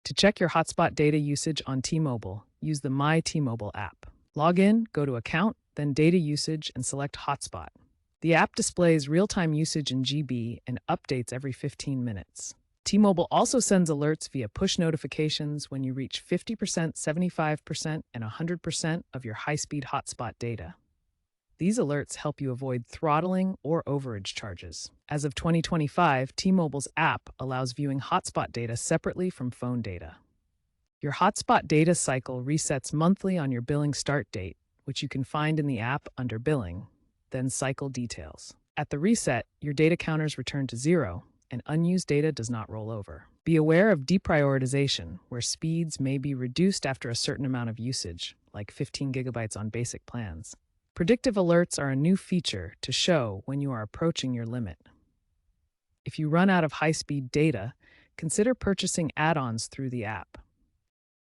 To check your hotspot data usage on T-Mobile, use the My T-Mobile app. Log in, go to Account, then Data Usage, and select Hotspot. The app displays real-time usage in GB and updates every 15 minutes. T-Mobile also sends alerts via push notifications when you reach 50%, 75%, and 100% of your high-speed hotspot data. These alerts help you avoid throttling or overage charges. As of 2025, T-Mobile's app allows viewing hotspot data separately from phone data. Your hotspot data cycle resets monthly on your billing start date, which you can find in the app under Billing, then Cycle Details. At the reset, your data counters return to zero, and unused data does not roll over. Be aware of deprioritization, where speeds may be reduced after a certain amount of usage, like 15 gigabytes on basic plans. Predictive alerts are a new feature to show when you are approaching your limit. If you run out of high-speed data, consider purchasing add-ons through the app.